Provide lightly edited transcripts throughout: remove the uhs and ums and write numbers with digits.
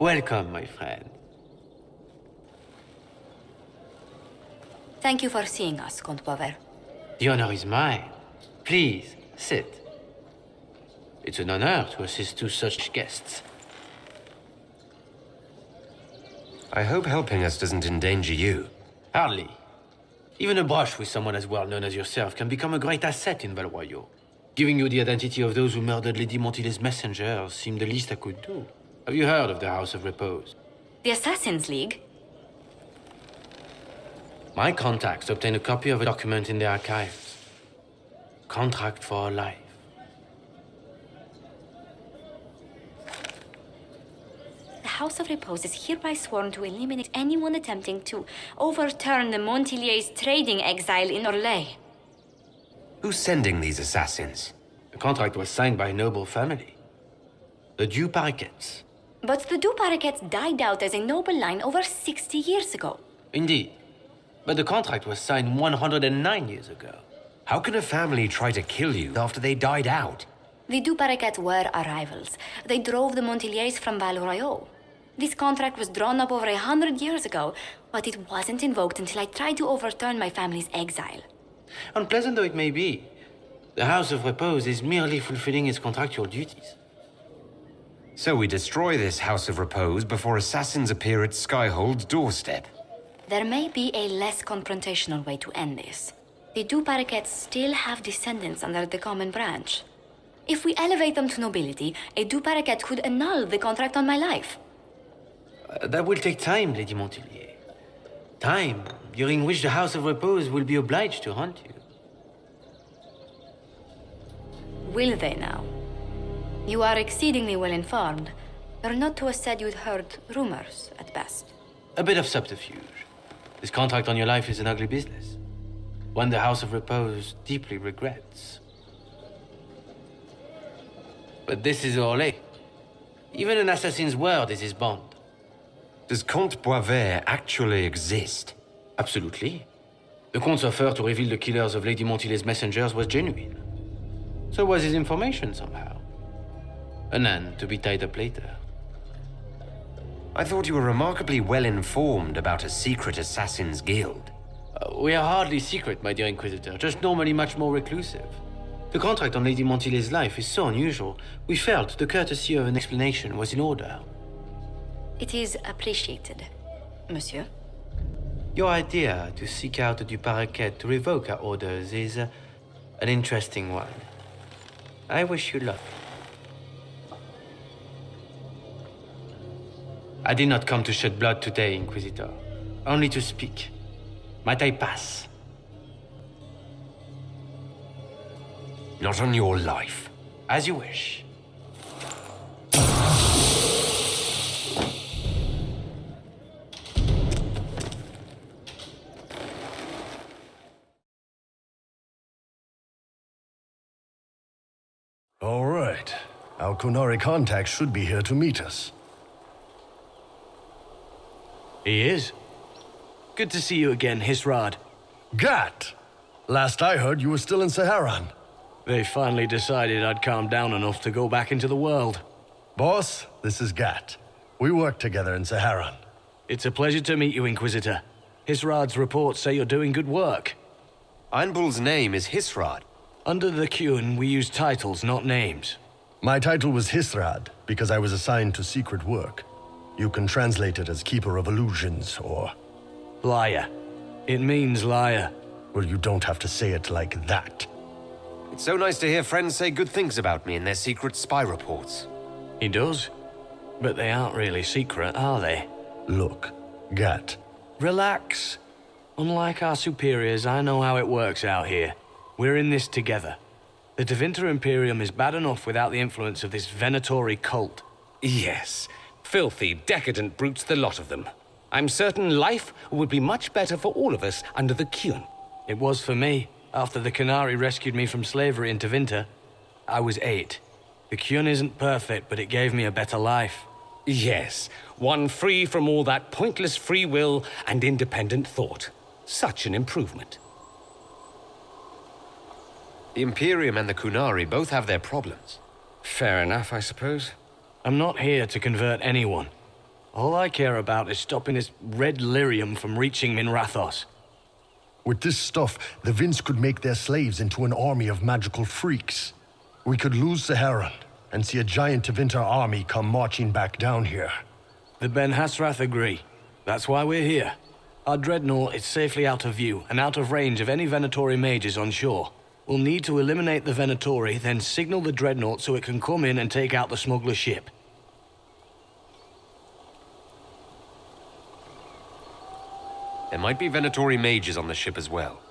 Welcome, my friend. Thank you for seeing us, Comte Boisvert. The honor is mine. Please, sit. It's an honor to assist two such guests. I hope helping us doesn't endanger you. Hardly. Even a brush with someone as well known as yourself can become a great asset in Valroyo. Giving you the identity of those who murdered Lady Montily's messengers seemed the least I could do. Have you heard of the House of Repose? The Assassin's League? My contacts obtained a copy of a document in the archives. Contract for life. The House of Repose is hereby sworn to eliminate anyone attempting to overturn the Montiliers' trading exile in Orlais. Who's sending these assassins? The contract was signed by a noble family. The Du Paraquets. But the Du Paraquets died out as a noble line over 60 years ago. Indeed. But the contract was signed 109 years ago. How can a family try to kill you after they died out? The Du Paraquets were our rivals. They drove the Montiliers from Valroyo. This contract was drawn up over 100 years ago, but it wasn't invoked until I tried to overturn my family's exile. Unpleasant though it may be, the House of Repose is merely fulfilling its contractual duties. So we destroy this House of Repose before assassins appear at Skyhold's doorstep. There may be a less confrontational way to end this. The Du Paraquets still have descendants under the common branch. If we elevate them to nobility, a Du Paraquet could annul the contract on my life. That will take time, Lady Montilier. Time during which the House of Repose will be obliged to hunt you. Will they now? You are exceedingly well informed. You're not to have said you'd heard rumors, at best. A bit of subterfuge. This contract on your life is an ugly business. One the House of Repose deeply regrets. But this is Orlais. Even an assassin's word is his bond. Does Comte Boisvert actually exist? Absolutely. The Comte's offer to reveal the killers of Lady Montily's messengers was genuine. So was his information somehow. An end to be tied up later. I thought you were remarkably well informed about a secret assassin's guild. We are hardly secret, my dear Inquisitor, just normally much more reclusive. The contract on Lady Montily's life is so unusual, we felt the courtesy of an explanation was in order. It is appreciated, monsieur. Your idea to seek out the Du Paraquet to revoke our orders is an interesting one. I wish you luck. I did not come to shed blood today, Inquisitor. Only to speak. Might I pass? Not on your life. As you wish. All right. Our Kunari contact should be here to meet us. He is. Good to see you again, Hisrad. Gat! Last I heard, you were still in Saharan. They finally decided I'd calmed down enough to go back into the world. Boss, this is Gat. We work together in Saharan. It's a pleasure to meet you, Inquisitor. Hisrad's reports say you're doing good work. Einbul's name is Hisrad. Under the Qun, we use titles, not names. My title was Hisrad because I was assigned to secret work. You can translate it as Keeper of Illusions or... Liar. It means liar. Well, you don't have to say it like that. It's so nice to hear friends say good things about me in their secret spy reports. He does. But they aren't really secret, are they? Look, Gat. Relax. Unlike our superiors, I know how it works out here. We're in this together. The Tevinter Imperium is bad enough without the influence of this Venatori cult. Yes. Filthy, decadent brutes, the lot of them. I'm certain life would be much better for all of us under the Qun. It was for me. After the Canary rescued me from slavery in Tevinter, I was 8. The Qun isn't perfect, but it gave me a better life. Yes, one free from all that pointless free will and independent thought. Such an improvement. The Imperium and the Kunari both have their problems. Fair enough, I suppose. I'm not here to convert anyone. All I care about is stopping this red lyrium from reaching Minrathos. With this stuff, the Vince could make their slaves into an army of magical freaks. We could lose Saharan and see a giant Tevinter army come marching back down here. The Ben Hasrath agree. That's why we're here. Our dreadnought is safely out of view and out of range of any Venatori mages on shore. We'll need to eliminate the Venatori, then signal the dreadnought so it can come in and take out the smuggler ship. There might be Venatori mages on the ship as well.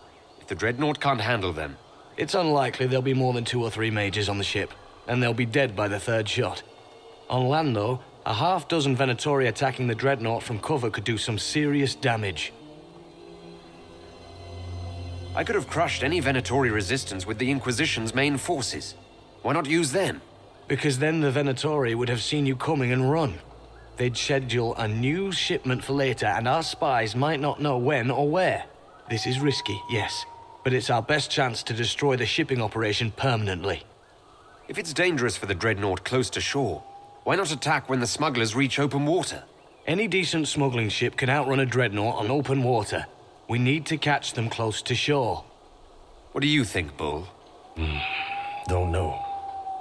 If the dreadnought can't handle them... It's unlikely there'll be more than 2 or 3 mages on the ship, and they'll be dead by the 3rd shot. On land, though, a half-dozen Venatori attacking the dreadnought from cover could do some serious damage. I could have crushed any Venatori resistance with the Inquisition's main forces. Why not use them? Because then the Venatori would have seen you coming and run. They'd schedule a new shipment for later, and our spies might not know when or where. This is risky, yes, but it's our best chance to destroy the shipping operation permanently. If it's dangerous for the dreadnought close to shore, why not attack when the smugglers reach open water? Any decent smuggling ship can outrun a dreadnought on open water. We need to catch them close to shore. What do you think, Bull? Don't know.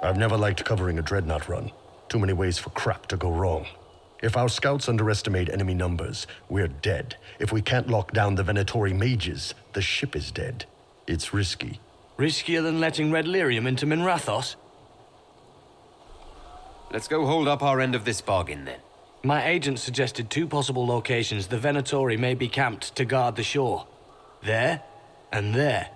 I've never liked covering a dreadnought run. Too many ways for crap to go wrong. If our scouts underestimate enemy numbers, we're dead. If we can't lock down the Venatori mages, the ship is dead. It's risky. Riskier than letting Red Lyrium into Minrathos? Let's go hold up our end of this bargain, then. My agent suggested 2 possible locations the Venatori may be camped to guard the shore. There, and there.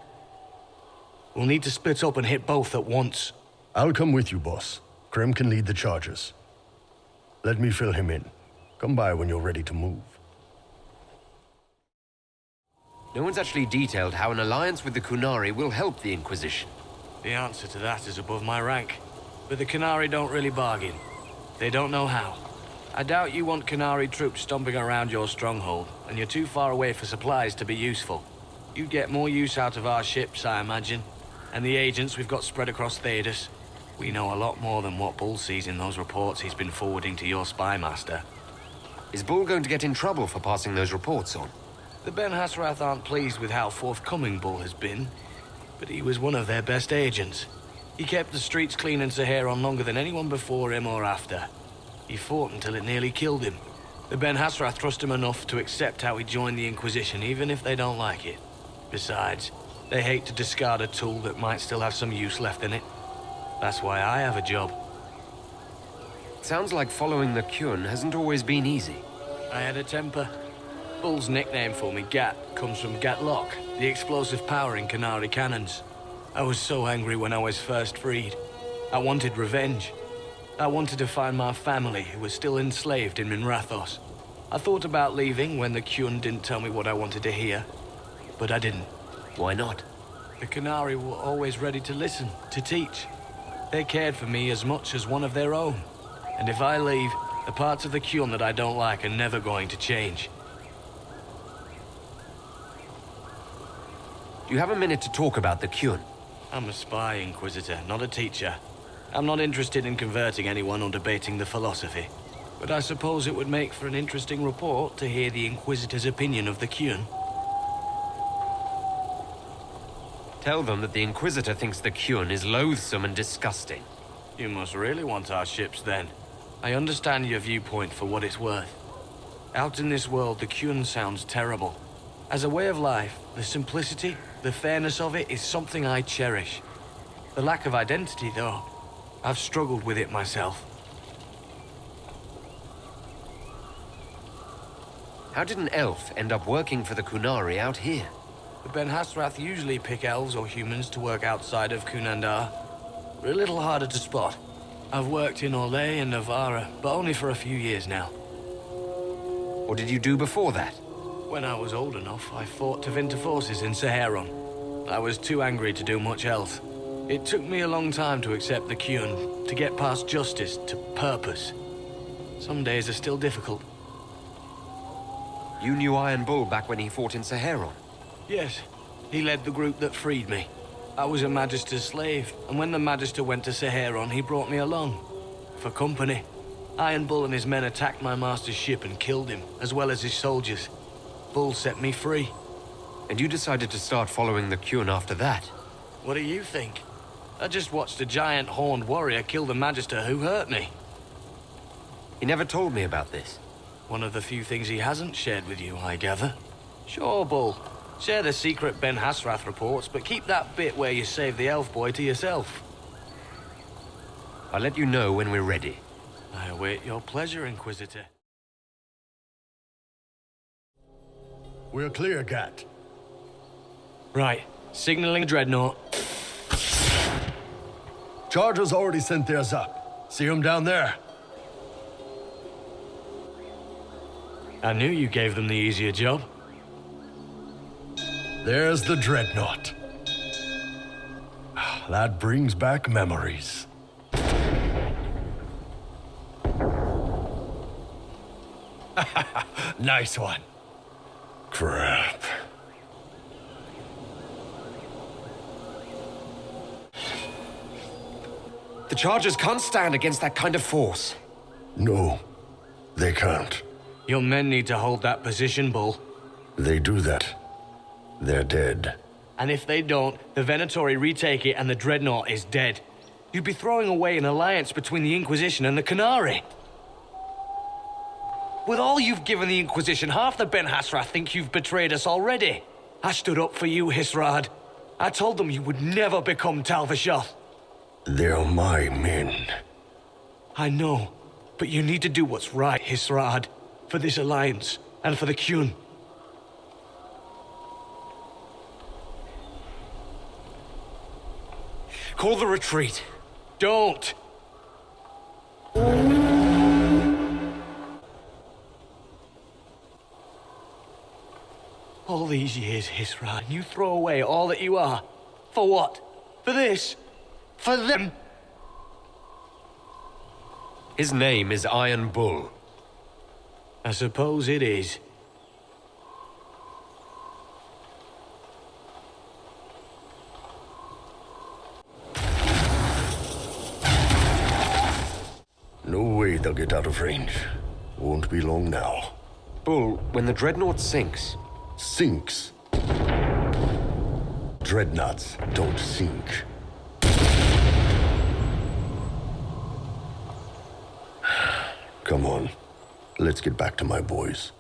We'll need to split up and hit both at once. I'll come with you, boss. Krem can lead the charges. Let me fill him in. Come by when you're ready to move. No one's actually detailed how an alliance with the Kunari will help the Inquisition. The answer to that is above my rank. But the Kunari don't really bargain. They don't know how. I doubt you want Kunari troops stomping around your stronghold, and you're too far away for supplies to be useful. You'd get more use out of our ships, I imagine. And the agents we've got spread across Thedas. We know a lot more than what Bull sees in those reports he's been forwarding to your spy master. Is Bull going to get in trouble for passing those reports on? The Ben Hasrath aren't pleased with how forthcoming Bull has been, but he was one of their best agents. He kept the streets clean in Saharon longer than anyone before him or after. He fought until it nearly killed him. The Ben Hasrath trust him enough to accept how he joined the Inquisition, even if they don't like it. Besides, they hate to discard a tool that might still have some use left in it. That's why I have a job. Sounds like following the Kyun hasn't always been easy. I had a temper. Bull's nickname for me, Gat, comes from Gatlock, the explosive power in Kunari cannons. I was so angry when I was first freed. I wanted revenge. I wanted to find my family, who was still enslaved in Minrathos. I thought about leaving when the Kyun didn't tell me what I wanted to hear, but I didn't. Why not? The Kunari were always ready to listen, to teach. They cared for me as much as one of their own. And if I leave, the parts of the Kyun that I don't like are never going to change. Do you have a minute to talk about the Kyun? I'm a spy, Inquisitor, not a teacher. I'm not interested in converting anyone or debating the philosophy. But I suppose it would make for an interesting report to hear the Inquisitor's opinion of the Kyun. Tell them that the Inquisitor thinks the Kyun is loathsome and disgusting. You must really want our ships, then. I understand your viewpoint for what it's worth. Out in this world, the Kyun sounds terrible. As a way of life, the simplicity, the fairness of it is something I cherish. The lack of identity, though, I've struggled with it myself. How did an elf end up working for the Kunari out here? The Ben Hasrath usually pick elves or humans to work outside of Kunandar. We're a little harder to spot. I've worked in Orlais and Navarra, but only for a few years now. What did you do before that? When I was old enough, I fought Tevinter forces in Saharon. I was too angry to do much else. It took me a long time to accept the Kyun, to get past justice to purpose. Some days are still difficult. You knew Iron Bull back when he fought in Saharon? Yes, he led the group that freed me. I was a Magister's slave, and when the Magister went to Saharon, he brought me along. For company. Iron Bull and his men attacked my master's ship and killed him, as well as his soldiers. Bull set me free. And you decided to start following the Qun after that? What do you think? I just watched a giant horned warrior kill the Magister who hurt me. He never told me about this. One of the few things he hasn't shared with you, I gather. Sure, Bull. Share the secret Ben Hasrath reports, but keep that bit where you saved the elf boy to yourself. I'll let you know when we're ready. I await your pleasure, Inquisitor. We're clear, Gat. Right. Signaling Dreadnought. Chargers already sent theirs up. See them down there? I knew you gave them the easier job. There's the Dreadnought. That brings back memories. Nice one. Crap. The Chargers can't stand against that kind of force. No, they can't. Your men need to hold that position, Bull. They do that. They're dead. And if they don't, the Venatori retake it and the Dreadnought is dead. You'd be throwing away an alliance between the Inquisition and the Canary. With all you've given the Inquisition, half the Ben Hasrath think you've betrayed us already. I stood up for you, Hisrad. I told them you would never become Tal-Vashoth. They're my men. I know, but you need to do what's right, Hisrad. For this alliance, and for the Qun. Call the retreat. Don't! All these years, Hisrad, and you throw away all that you are. For what? For this? For them? His name is Iron Bull. I suppose it is. No way they'll get out of range. Won't be long now. Bull, when the Dreadnought sinks... Sinks. Dreadnoughts don't sink. Come on. Let's get back to my boys.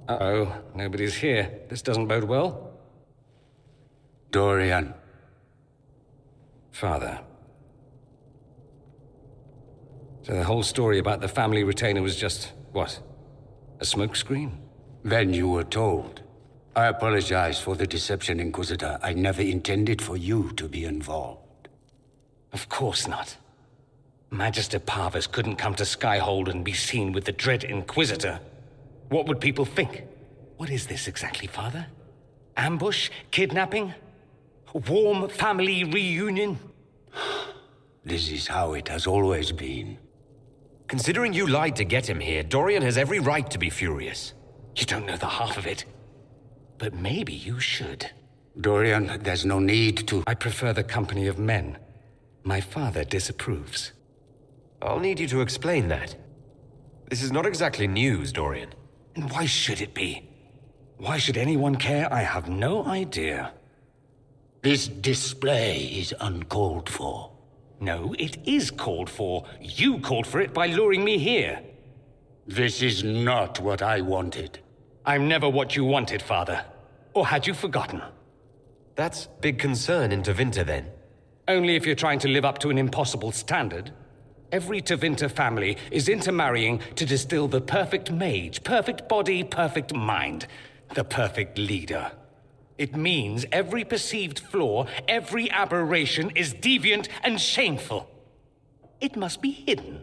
Uh-oh, nobody's here. This doesn't bode well. Dorian. Father. So the whole story about the family retainer was just, what? A smokescreen? Then you were told. I apologize for the deception, Inquisitor. I never intended for you to be involved. Of course not. Magister Parvus couldn't come to Skyhold and be seen with the dread Inquisitor. What would people think? What is this exactly, Father? Ambush? Kidnapping? Warm family reunion? This is how it has always been. Considering you lied to get him here, Dorian has every right to be furious. You don't know the half of it. But maybe you should. Dorian, there's no need to... I prefer the company of men. My father disapproves. I'll need you to explain that. This is not exactly news, Dorian. And why should it be? Why should anyone care? I have no idea. This display is uncalled for. No, it is called for. You called for it by luring me here. This is not what I wanted. I'm never what you wanted, Father. Or had you forgotten? That's big concern in Tevinter, then. Only if you're trying to live up to an impossible standard. Every Tevinter family is intermarrying to distill the perfect mage, perfect body, perfect mind, the perfect leader. It means every perceived flaw, every aberration is deviant and shameful. It must be hidden.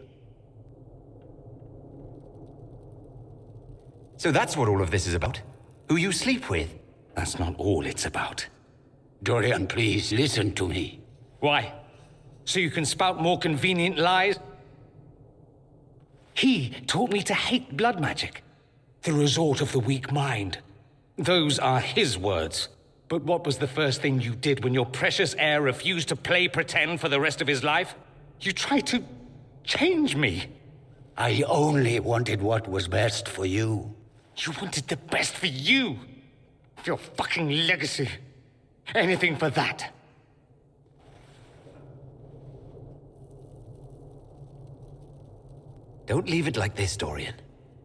So that's what all of this is about? Who you sleep with? That's not all it's about. Dorian, please listen to me. Why? So you can spout more convenient lies? He taught me to hate blood magic. The resort of the weak mind. Those are his words. But what was the first thing you did when your precious heir refused to play pretend for the rest of his life? You tried to change me. I only wanted what was best for you. You wanted the best for you. Your fucking legacy. Anything for that. Don't leave it like this, Dorian.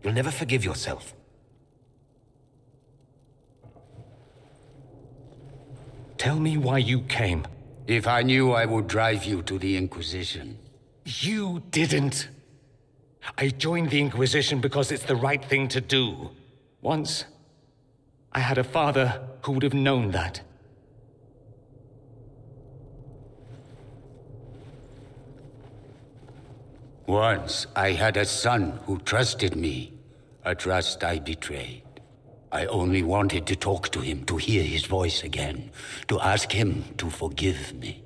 You'll never forgive yourself. Tell me why you came. If I knew, I would drive you to the Inquisition. You didn't. I joined the Inquisition because it's the right thing to do. Once, I had a father who would have known that. Once, I had a son who trusted me. A trust I betrayed. I only wanted to talk to him, to hear his voice again, to ask him to forgive me.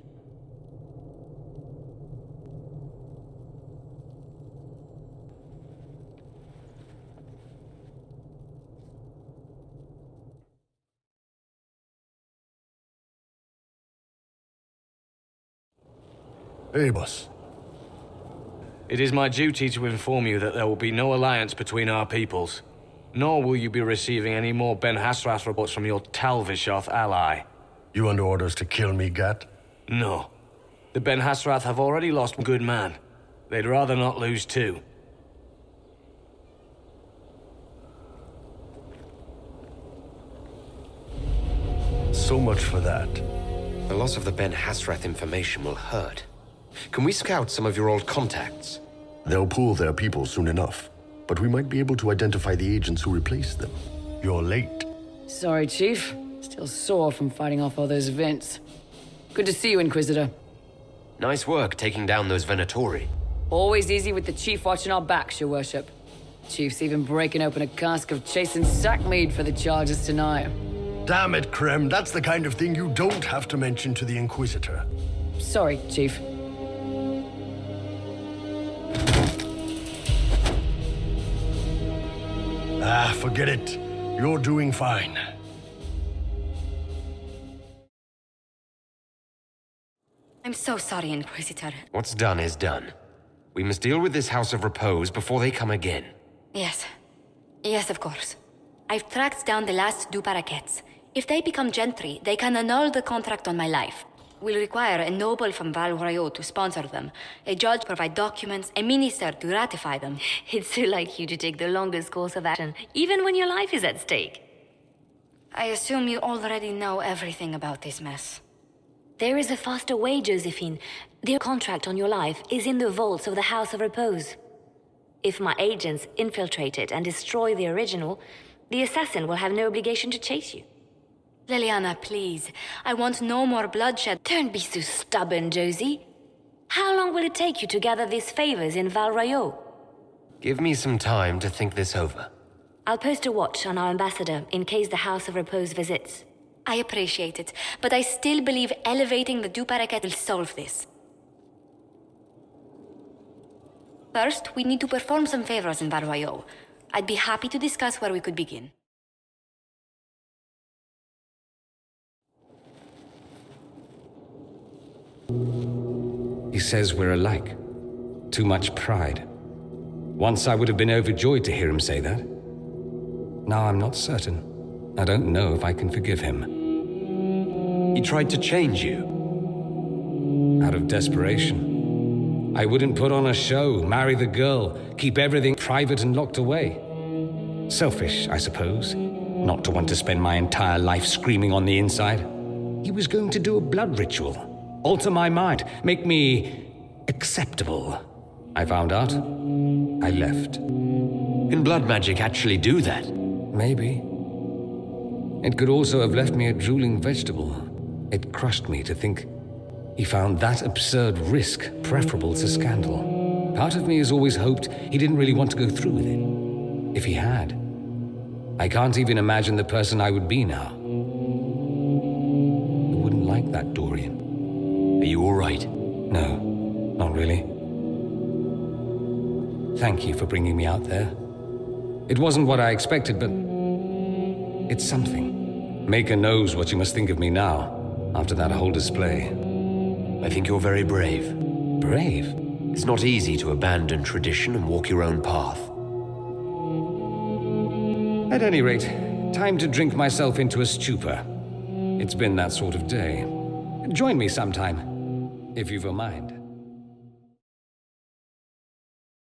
Hey, boss. It is my duty to inform you that there will be no alliance between our peoples. Nor will you be receiving any more Ben Hasrath reports from your Talvishoth ally. You under orders to kill me, Gat? No. The Ben Hasrath have already lost one good man. They'd rather not lose two. So much for that. The loss of the Ben Hasrath information will hurt. Can we scout some of your old contacts? They'll pool their people soon enough, but we might be able to identify the agents who replaced them. You're late. Sorry, Chief. Still sore from fighting off all those vents. Good to see you, Inquisitor. Nice work taking down those Venatori. Always easy with the Chief watching our backs, Your Worship. Chief's even breaking open a cask of chastened sackmead for the charges tonight. Damn it, Krem. That's the kind of thing you don't have to mention to the Inquisitor. Sorry, Chief. Ah, forget it. You're doing fine. I'm so sorry, Inquisitor. What's done is done. We must deal with this House of Repose before they come again. Yes. Yes, of course. I've tracked down the last two parakeets. If they become gentry, they can annul the contract on my life. We'll require a noble from Val Royaux to sponsor them, a judge provide documents, a minister to ratify them. It's so like you to take the longest course of action, even when your life is at stake. I assume you already know everything about this mess. There is a faster way, Josephine. The contract on your life is in the vaults of the House of Repose. If my agents infiltrate it and destroy the original, the assassin will have no obligation to chase you. Liliana, please. I want no more bloodshed. Don't be so stubborn, Josie. How long will it take you to gather these favors in Val Royaux? Give me some time to think this over. I'll post a watch on our ambassador in case the House of Repose visits. I appreciate it, but I still believe elevating the Du Paraquet will solve this. First, we need to perform some favors in Val Royaux. I'd be happy to discuss where we could begin. He says we're alike. Too much pride. Once I would have been overjoyed to hear him say that. Now I'm not certain. I don't know if I can forgive him. He tried to change you. Out of desperation. I wouldn't put on a show, marry the girl, keep everything private and locked away. Selfish, I suppose. Not to want to spend my entire life screaming on the inside. He was going to do a blood ritual. Alter my mind, make me acceptable. I found out. I left. Can blood magic actually do that? Maybe. It could also have left me a drooling vegetable. It crushed me to think he found that absurd risk preferable to scandal. Part of me has always hoped he didn't really want to go through with it. If he had, I can't even imagine the person I would be now. I wouldn't like that, Dorian. Are you all right? No, not really. Thank you for bringing me out there. It wasn't what I expected, but it's something. Maker knows what you must think of me now, after that whole display. I think you're very brave. Brave? It's not easy to abandon tradition and walk your own path. At any rate, time to drink myself into a stupor. It's been that sort of day. Join me sometime, if you've a mind.